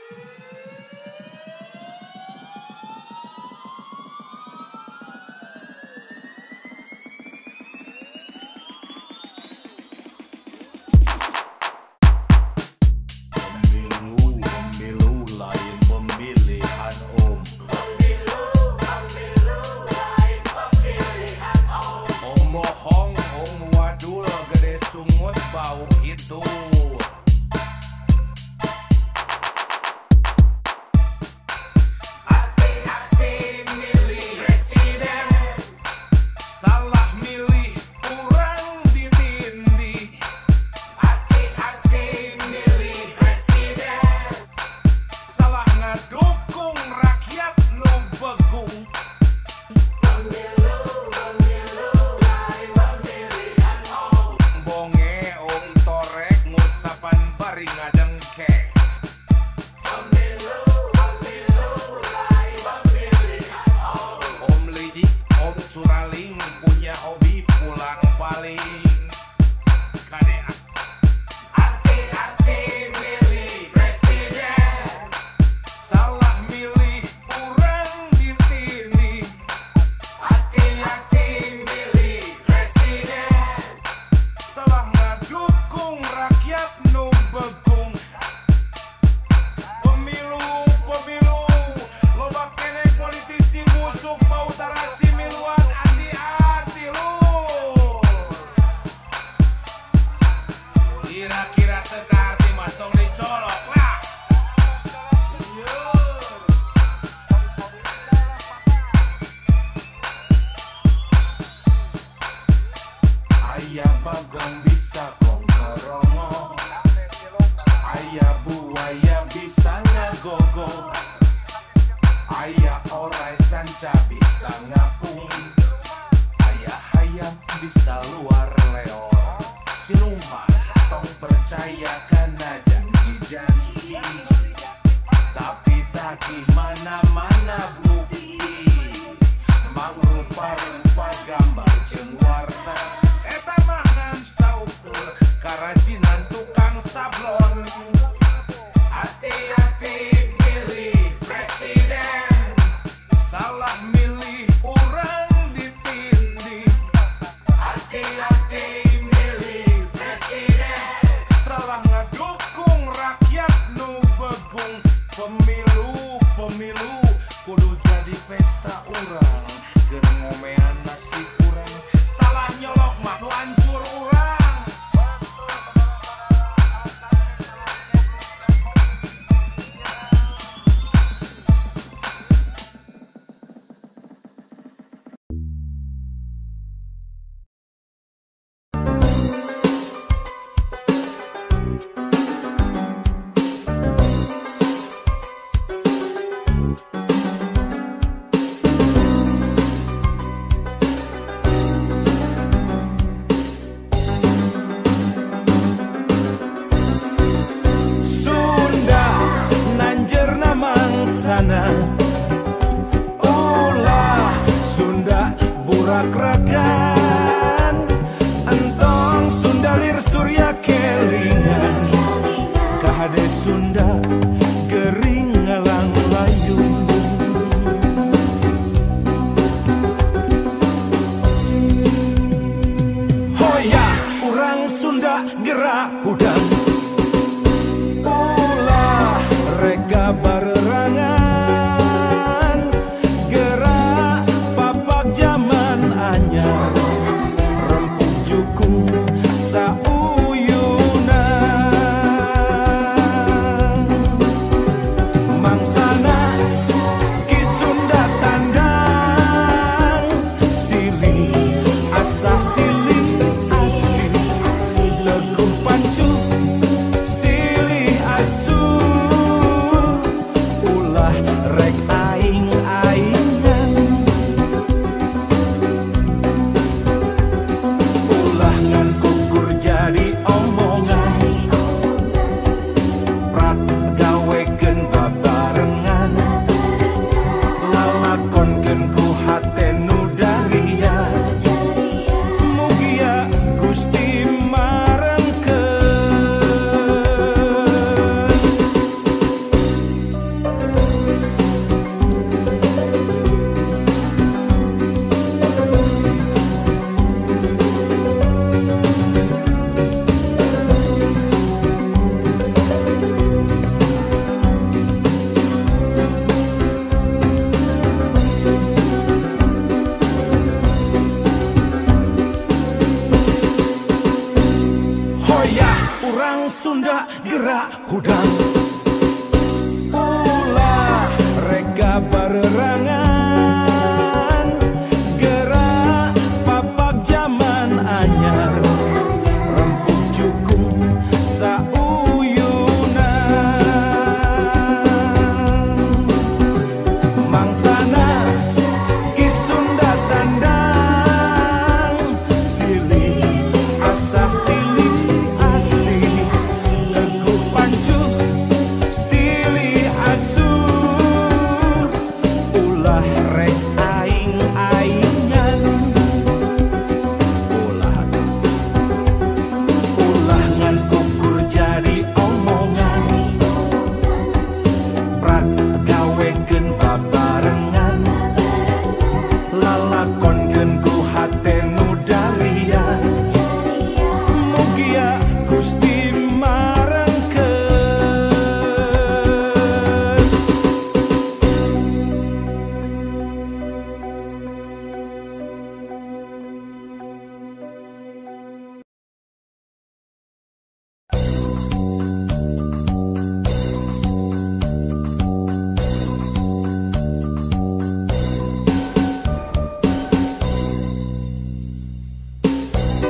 Pemilu lain pemilihan om. Om bohong, om wadul, gede sungut bau itu. Hati-hati milih presiden, salah milih kurang ditindih. Hati-hati milih presiden, salah ngadukung rakyat nu begung. Bonge om torek ngusapan bari ngadengkek. Om licik, om curaling, punya hobi pulang paling. Kadea. Hati-hati milih presiden, salah milih kurang ditindih. Hati-hati milih presiden, salah ngadukung rakyat nu begung. Pemilu, loba kene politisi busuk bau tarasi miluan hati-hati lu. Kira-kira teka arti mas tong dicolok lah. Ayah bagong bisa kongkorongo, ayah buaya bisa ngagogo, ayah orai sanca bisa ngapung, ayah hayam bisa luar leo. Siluman tong percaya karena janji-janji, tapi tadi mana-mana bukti. Mangrupa-rupa gambar jeung warna, eta mah ngan saukur karajinan tukang sablon. Hati-hati milih presiden, salah milih urang ditindih. Hati-hati milih presiden, salah ngadukung rakyat nu begung. Pemilu kudu jadi pesta urang, keur ngomean nasi kurang, salah nyolok mah nu hancur urang. Ulah Sunda burak-rakan, entong Sunda lir surya kelingan, kahade Sunda gering ngalang layung. Hoya urang Sunda gerak hudang, ulah reka barerangan, rempuk jukung sauyunan. Mangsana ki Sunda tandang, silih asah silih asih, leguh pancu silih asuh. orang Sunda gerak hudang. Ulah reka barerangan gerak papak zaman anyar rempuk jukung sauyunan mangsana ki Sunda tandang silih asah silih asih teguh pancu silih asu ulah rek aing-aingan ulah ngan ukur jadi omongan prak gawekeun babarengan lalakonkeun ku hate nu dalian mugia Gusti marengkeun.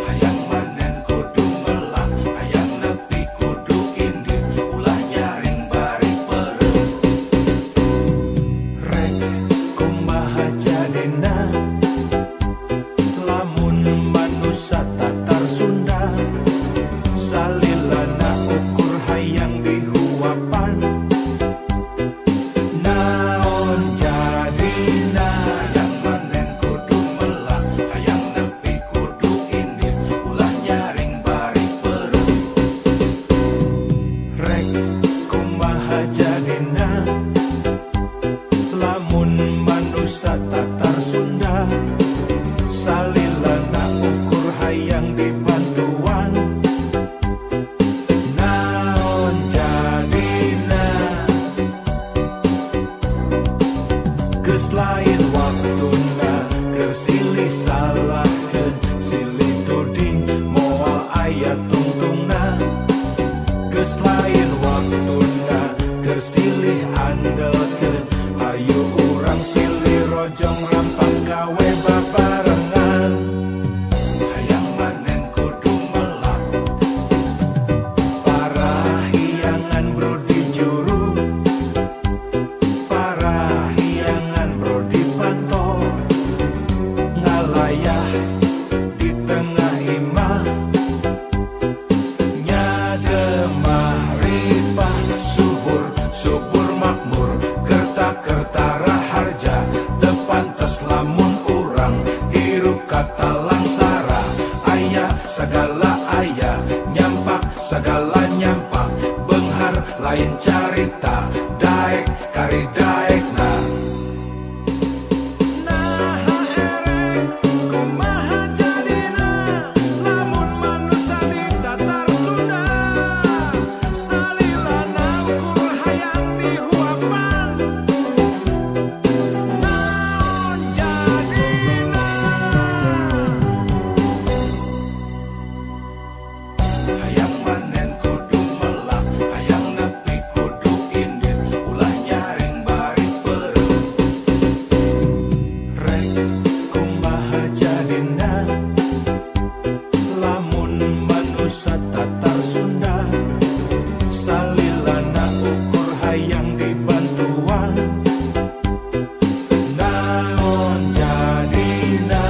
Hayang manen kudu melang, hayang nepi kudu indir, ulah nyaring bari perem. Rek kumaha jadina, lamun manusia Tatar Sunda, salilana ukur hayang dihuapan. Naon jadina, hayang manen kudu melang, hayang nepi kudu indir, ulah nyaring bari perem. Rek kumaha jadina, lamun manusia Tatar Sunda, salilana ukur hayang dibantuan. Naon jadina, geus lain waktuna keur silih salahkeun silih tuding moal aya tungtungna. Geus lain waktuna keur silih andelkeun ayo urang silih rojong rampak gawe babarengan. Hayang manen kudu melang parahiangan brodi juru parahiangan brodi panto ngalayah di tengah imah nyademah ripah subur subur makmur kerta-kerta raharja tepantes lamun urang hirup kata langsara aya segala aya nyampak segala nyampak benghar lain carita daek kari daekna. Naha erek kumaha jadina, lamun manusia di Tatar Sunda, salilana ukur hayang dihuapan. Naon jadina, hayang manen kudu melang, hayang nepi kudu indir, ulah nyaring bari perem. Rek kumaha jadina, lamun manusia Tatar Sunda, salilana ukur hayang dibantuan. Naon jadina,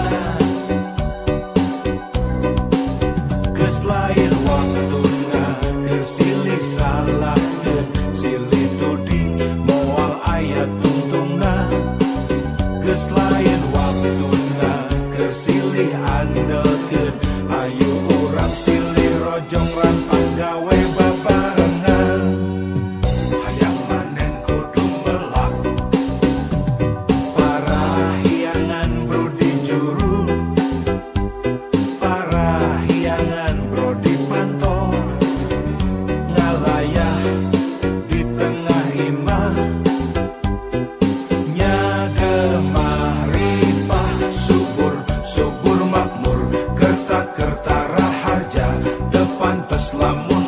geus lain waktuna keur silih salahkeun silih tuding moal aya tungtungna. Geus lain waktuna keur silih andelkeun ayo urang silih rojong rampak gawe babarengan. Hayang manen kudu melang parahiangan brodi juru parahiangan brodi panto ngalayah di tengah imah nyademah ripah subur subur makmur kerta-kerta raharja tepantes lamun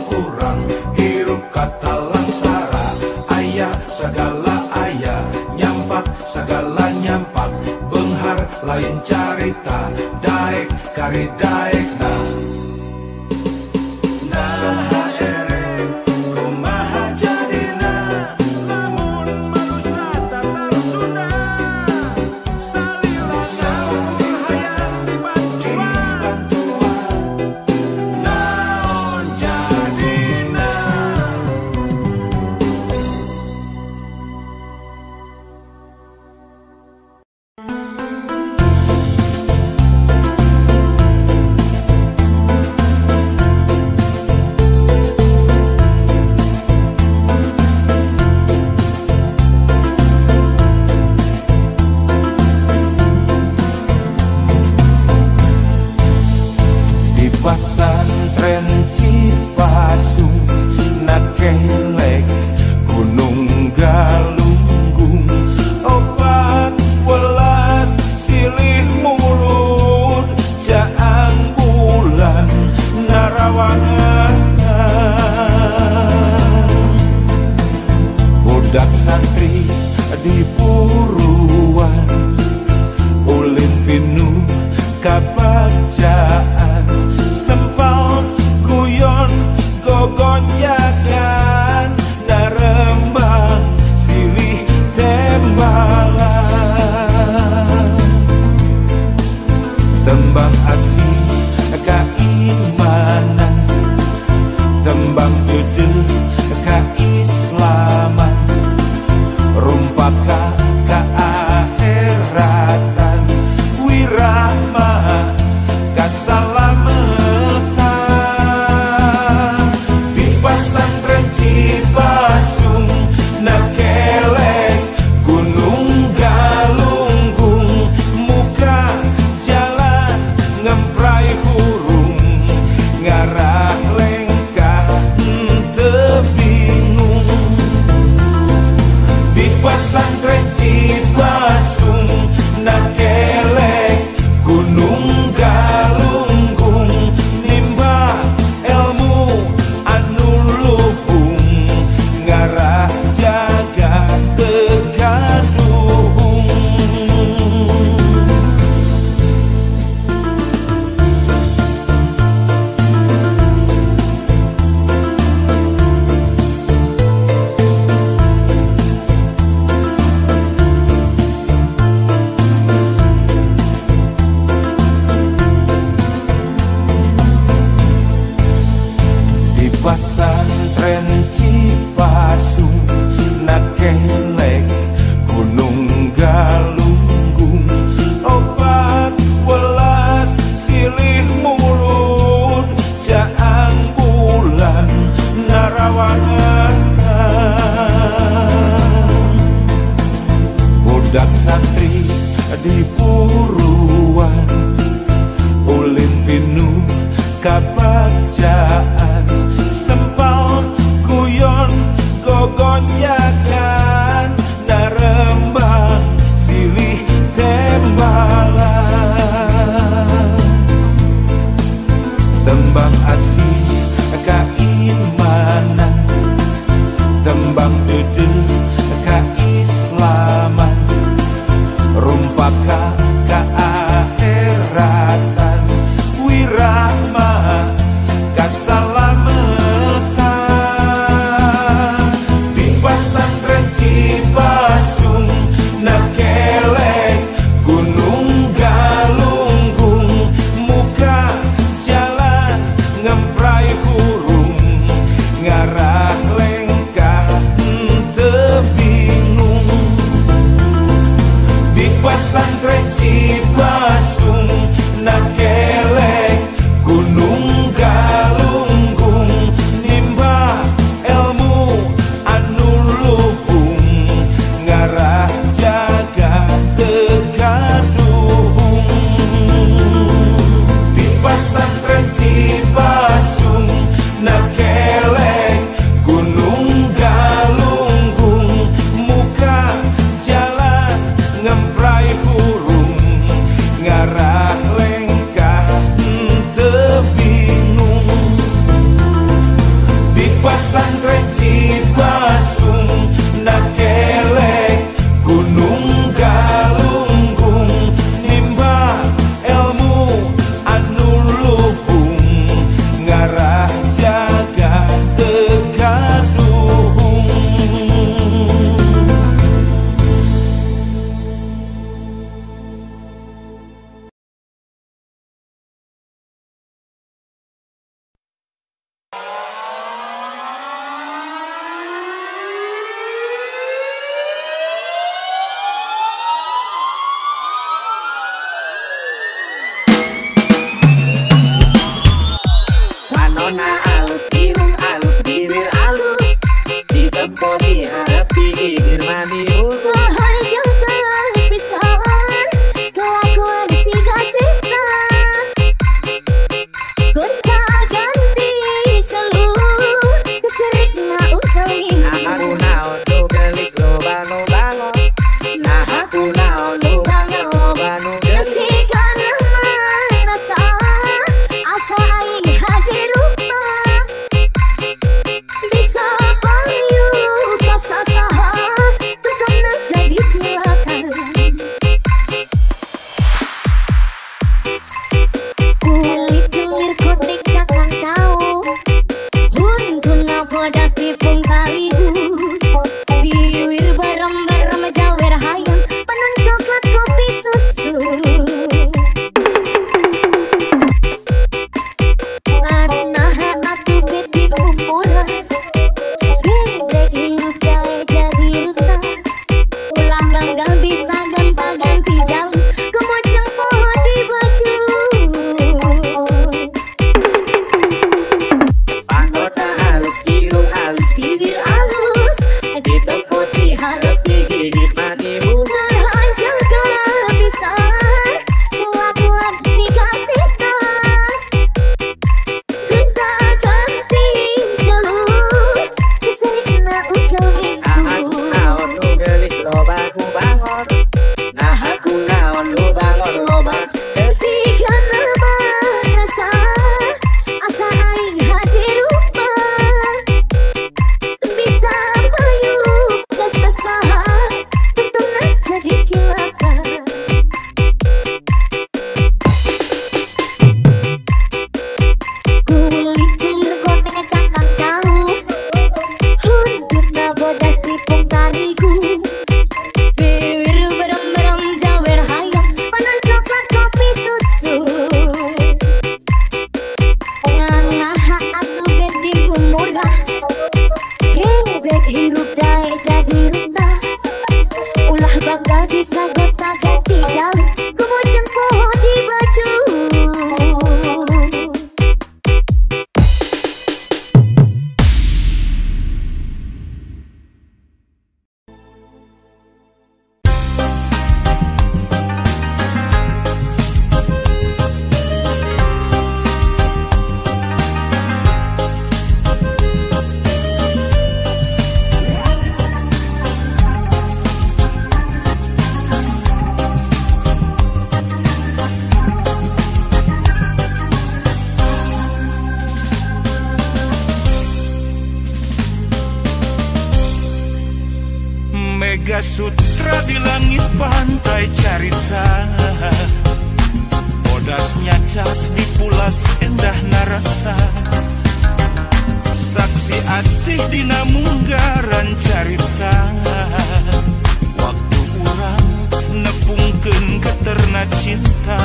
budak santri di Puruan, ulin pinu kabagjaan, sempal guyon gogonjagan, narembang silih tembalan, tembang asih keimanan, tembang dede keislaman, rumpaka keakhiratan, wirahma keselamatan. Di pesantren Cipasung nakelek Gunung Galunggung, muka jalan ngemprai hurung, ngarah lengkah bingung. Di pesantren Cipasung nakelek Gunung Galunggung, nimba ilmu anu lupung, ngarah jaga tegaduhung. Di pesantren Cipasung nakelek Gunung Galunggung, opat welas silih mulut, jaang bulan narawangan. Budak santri di Puruan, ulin pinu kabagjaan, sempal guyon gogonjagan, narembang silih tembalan, tembang asih keimanan, tembang dede keislaman, rumpaka keakhiratan, wirahma keselamatan. Di pesantren Cipasung nakelek Gunung Galunggung, muka jalan ngemprai hurung, ngarah lengkah bingung. Di pesantren Cipasung nakelek Gunung Galunggung, nimba ilmu anu lupung, ngarah jaga tegaduhung. Di pesantren Cipasung nakelek Gunung Galunggung, muka jalan ngemprai hurung, ngarah lengkah bingung. Di pesantren Cipasung nakelek Gunung Galunggung, nimba ilmu anu lupung, ngarah jaga tegaduhung. Wanona alus, irung alus, bibir alus, di tempo di harap di bibir mani utuh. Harjakan pisahan kelakuan si kasihkan, gonta ganti celur keserik na utawi. Nah aku naon lu gelis lo banu bangun, nah aku naon lu Bangun banu gelis. kasihkan rasa asa aing hadir rumah, bisa payu kasa saha Mega Sutra di langit pantai carita, bodasnya cas di pulas endah narasa, saksi asih dina munggaran carita, waktu urang nepungkeun keterna cinta,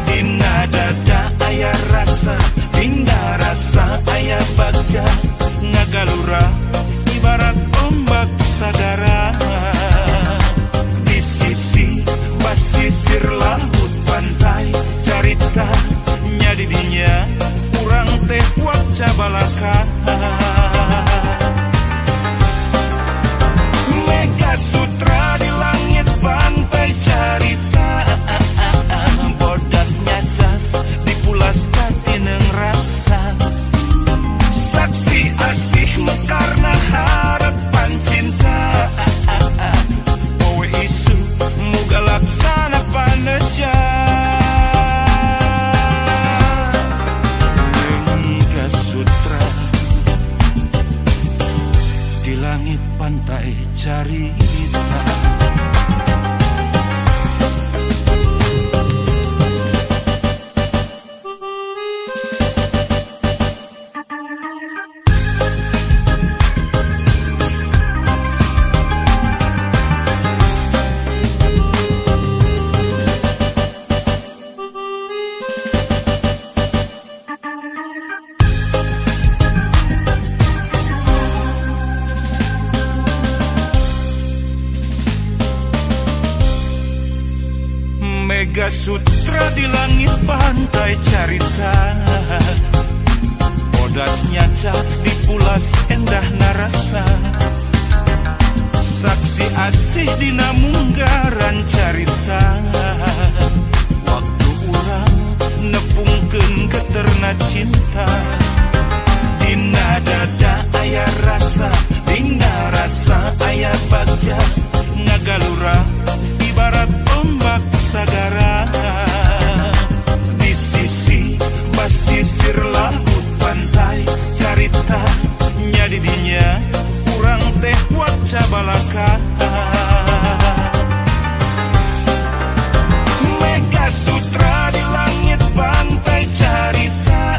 dina dada aya rasa, dina rasa aya bagja, ngagalura ibarat ombak sagara, di sisi basisir laut pantai carita, nyadi dinya urang teh waca balaka. Mega Sutra di langit pantai carita, bodasnya cas dipulas katineng rasa, saksi asih mekarna harapan cinta, poe isu muga laksana paneja. Mega Sutra di langit pantai carita. Mega Sutra di langit pantai carita, bodasnya cas dipulas endah narasa, saksi asih dina munggaran carita, waktu urang nepungkeun keterna cinta, dina dada aya rasa, dina rasa aya bagja, ngagalura ibarat ombak sagara, di sisi basisir laut pantai carita, nyadi dinya urang teh waca balaka. Mega Sutra di langit pantai carita,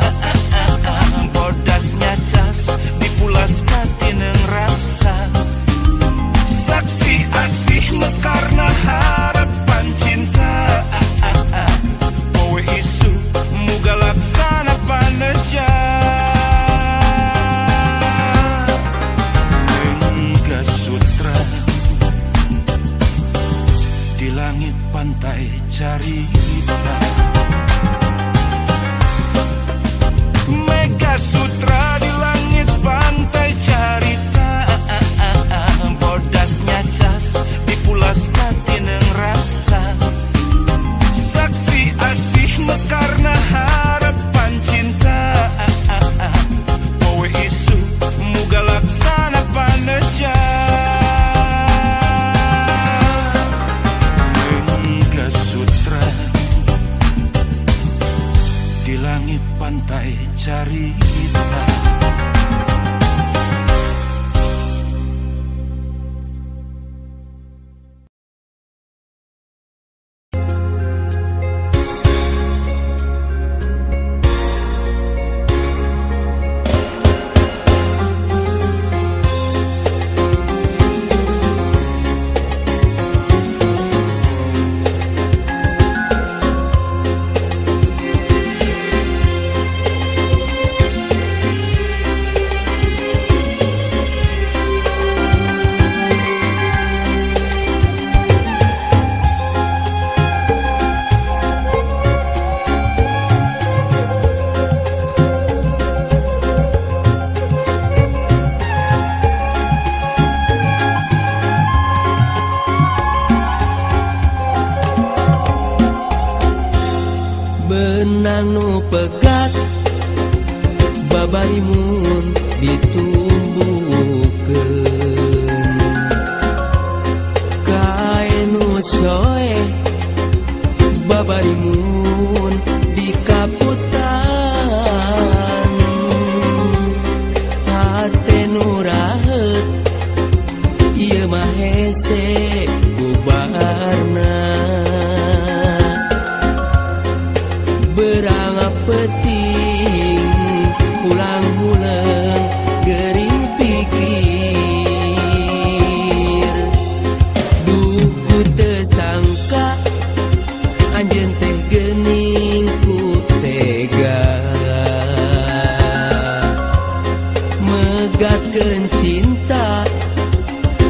bodasnya cas dipulas katineng rasa, saksi asih mekarna harapan cinta, poe isu muga laksana paneja. Mega Sutra di langit pantai carita. Mega Sutra di langit pantai carita, bodasnya cas dipulas katineng rasa, saksi asih mekarna harapan cinta, poe isu muga laksana paneja. Mega Sutra di langit pantai carita. Benang pegat babarimun ditumbuhkeun, kainu soe babarimun dikaputan, hate nu raheut ieu mah megatkeun cinta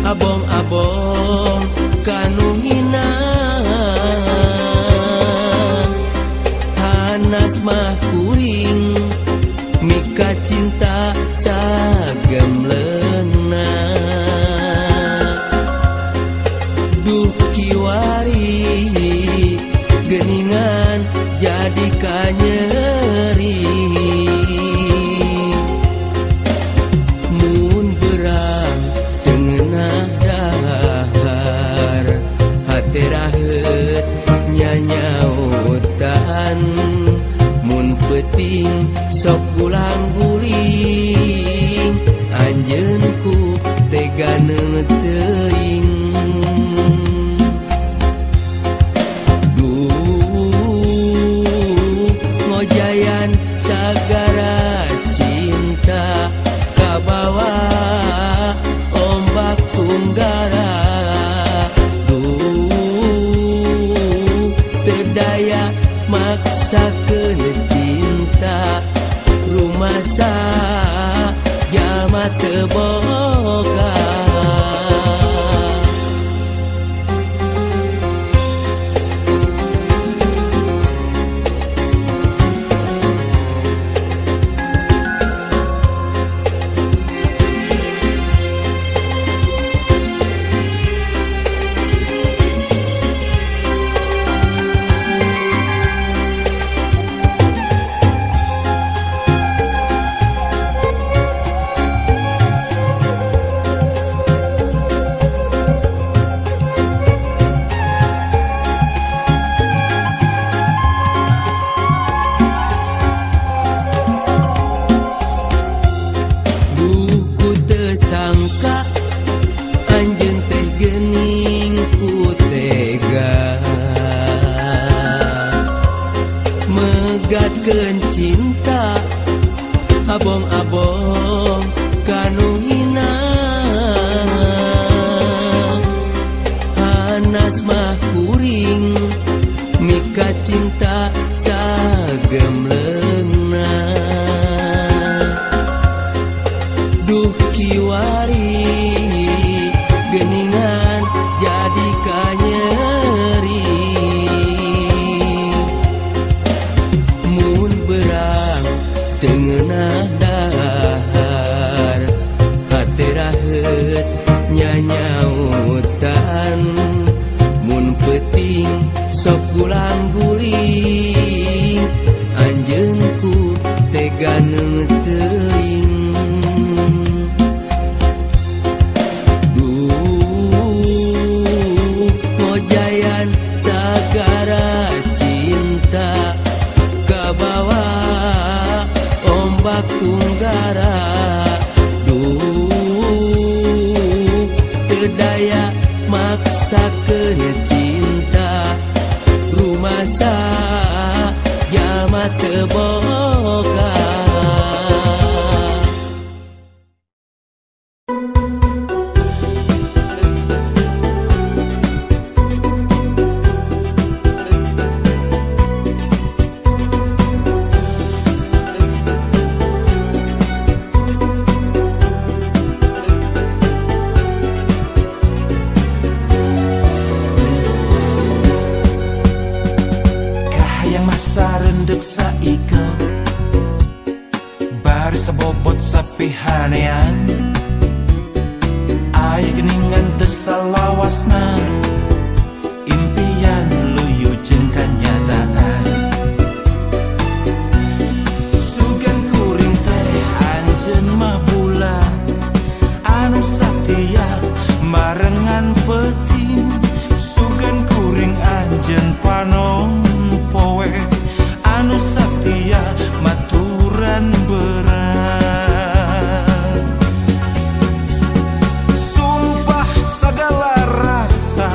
abong-abong kanu hina hanas mah kuring mika cinta sagemleuna duh kiwari geuningan jadi kanyeri mun berang tengenah dahar hate raheut nyanyautan mun peuting sok gulang-guling anjeun ku tega teuing ngojayan sagara cinta kabawa ombak tunggara terdaya maksakeun cinta rumasa jalma teu boga sangka anjeun teh geuning ku tega megatkeun cinta abong-abong kanu hina hanas mah kuring mika cinta sagemleuna duh kiwari geuningan jadi kanyeri mun berang tengenah dahar hate raheut nyanyautan mun peuting sok gulang-guling anjeun ku tega teuing ngojayan sagara cinta kabawa ombak tunggara terdaya maksakeun cinta rumasa jalma teu boga saika bari sabobot sapihanean aya geuningan teu salawasna impian luyu jeung kanyataan sugan kuring teh anjeun mah bulan anu satia marengan peuting sugan kuring anjeun panon poe anu satia maturan berat sumpah segala rasa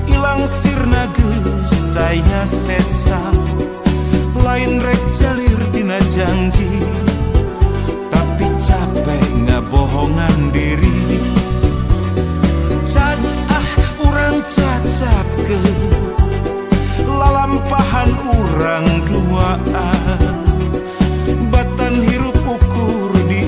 ilang sirna geus taya sesa lain rek jalir tina janji tapi capek ngabohongan diri cad urang cacapkeun lalampahan urang duaan batan hirup ukur di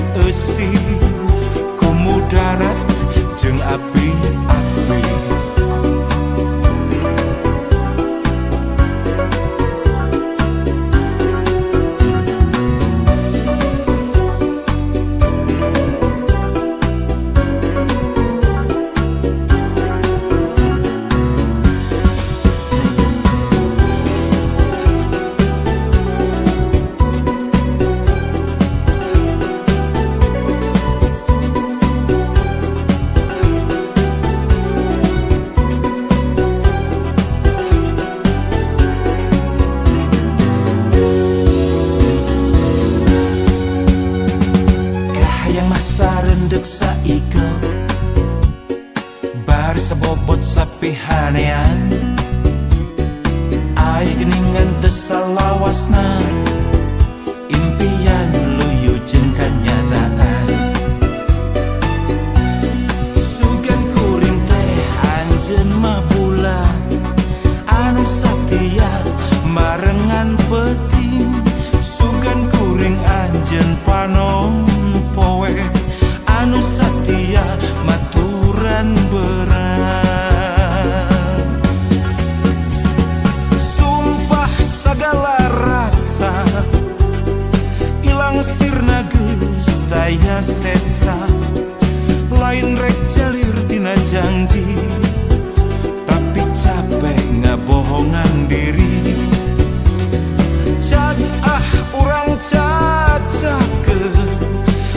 mah sarendek saiko bar sebobot sapihanean aya geningan tesalawasna impian luyu jeung kanyataan sugan kuring teh anjeun mah bulan anu satia marengan peting sugan kuring anjeun panom poe anu satia maturan berat sumpah segala rasa ilang sirna geus daya sesa lain rek jalir tina janji tapi capek ngabohongan diri jag urang cacakeun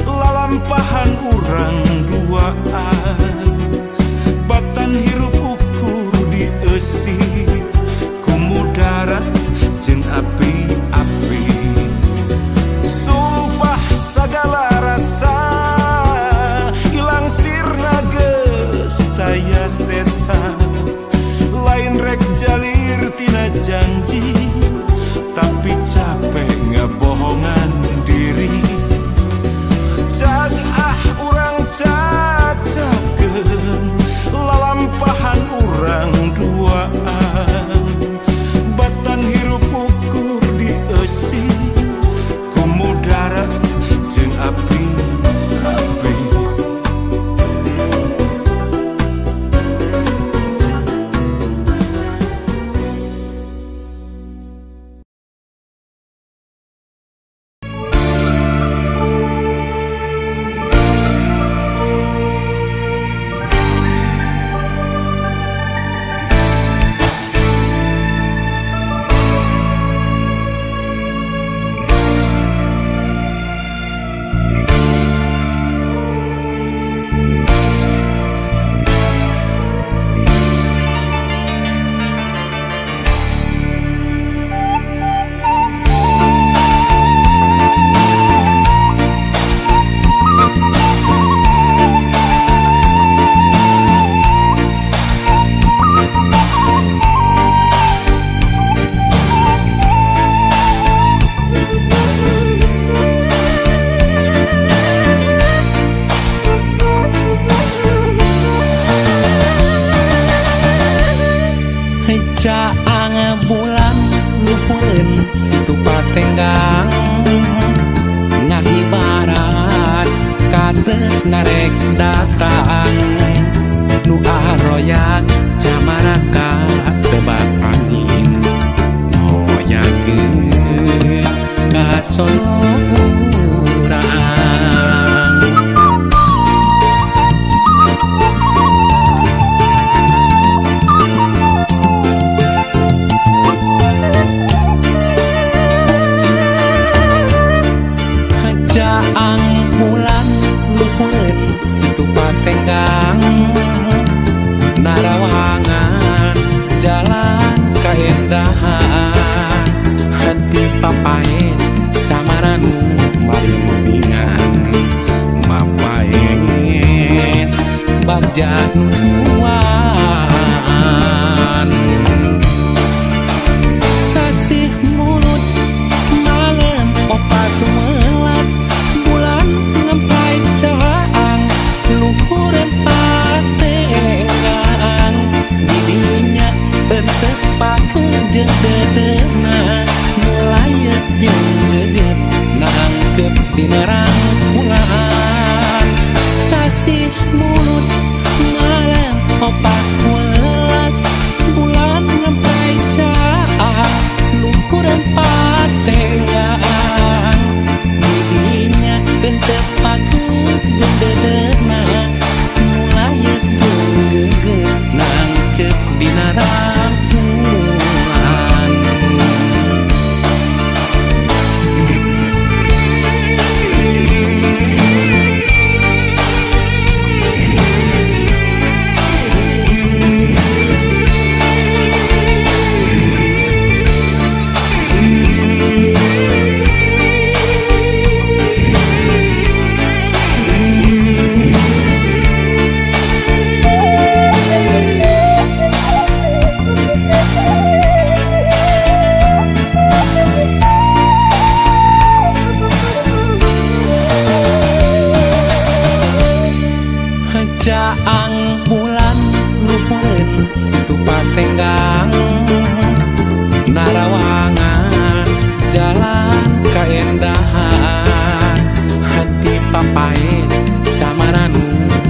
lalampahan urang duaan batan hirup ukur di eusi ku mudarat jeung api-api sumpah segala rasa ilang sirna geus daya sesa lain rek jalir tina janji tapi capek ngabohongan diri jag urang cacakeun lalampahan urang duaan batan hirup ukur di eusi ku mudarat jeung api-api Caang bulan luhurun situ patenggang ngahibarat kades narek datang nu aroyak camaraka tebak angin hoyakeun kasorang caang bulan luhurun situ patenggang narawangan jalan kaendahan hati papain camaranu mari mendingan mapaes bagja nuan sasih mulut malam opat melas bulan ngempai caang luhureun patenggang didinya entepak jeung dedeuna mulayet jeung geget nangkep dina rangkulan sasih mulut malam opat melas bulan ngempai caang luhureun patenggang didinya entepak jeung dedeuna mulayet jeung geget nangkep dina rangkulan papae camaranu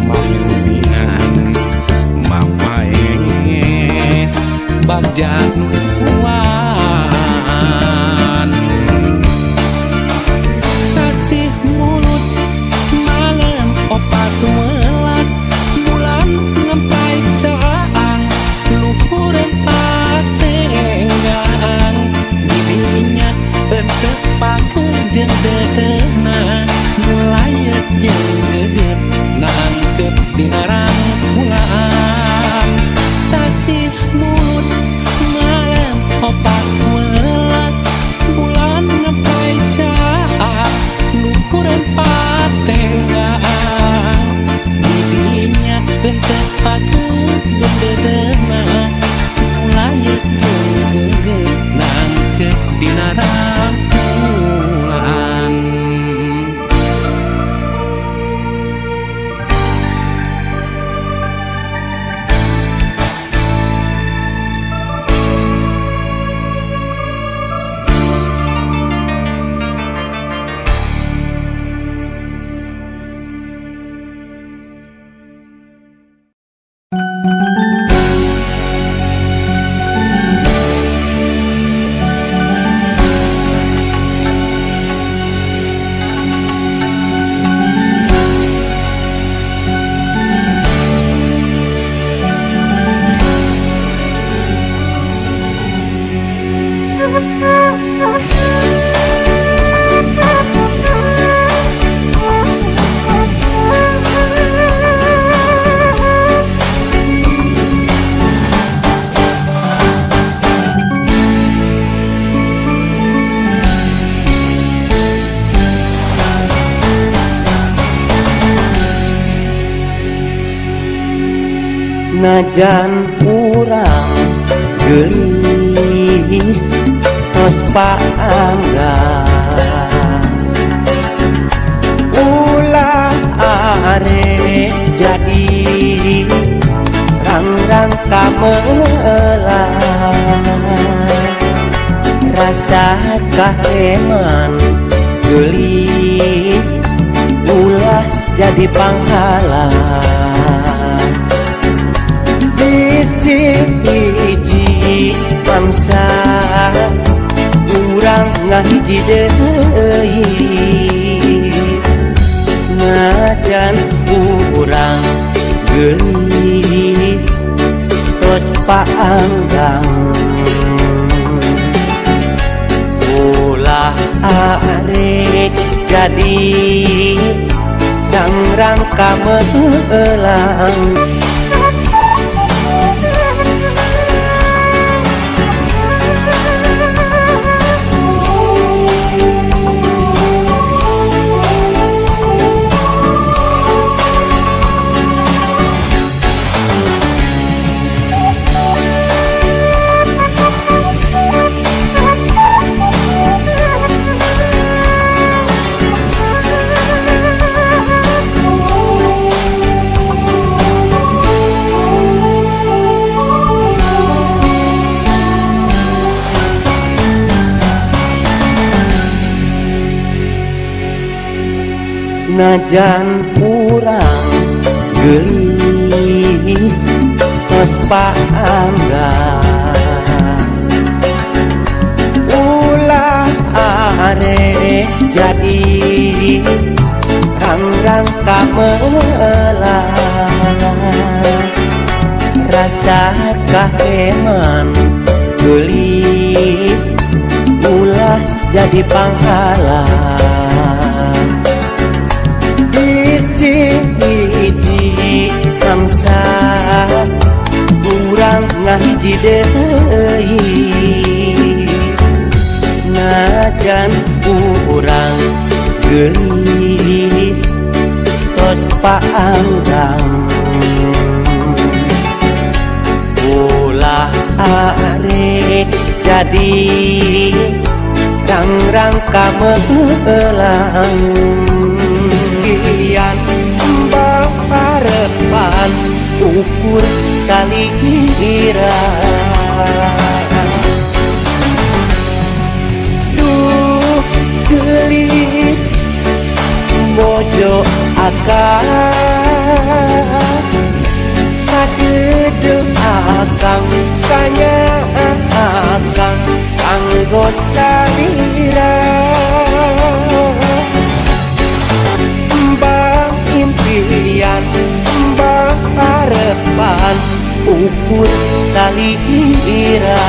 malingan mapaes bagja nuan sasih mulut malam 14 bulan ngempai caang luhureun patenggang bibinya bentek pakeun jeung dedena nulayet jeung geget nangkep dina rangkulan sasih mulut malam 14 bulan ngempai caang luhureun patenggang bibinya bentek pakeun jeung dedena nulayet jeung geget nangkep dina rangkulan. Najan urang geulis tos paanggan ulah are jadi rangrang kamelan rasa kaheman geulis ulah jadi panghalang bisi hiji mangsa urang ngahiji deui najan urang geulis tos paanggang ulah arek jadi dangrang kamelang najan urang geulis tos paanggan ulah are jadi rangrang kamelang rasa kaheman geulis ulah jadi panghalang hiji mangsa urang ngahiji deui najan urang geulis tos paanggang ulah arek jadi rangrang kamelang pian parepan ukur kali ira duh geulis bojo akang kadeudeung akang kanya akang kanggo salira mbah impian mbah harapan ukur salira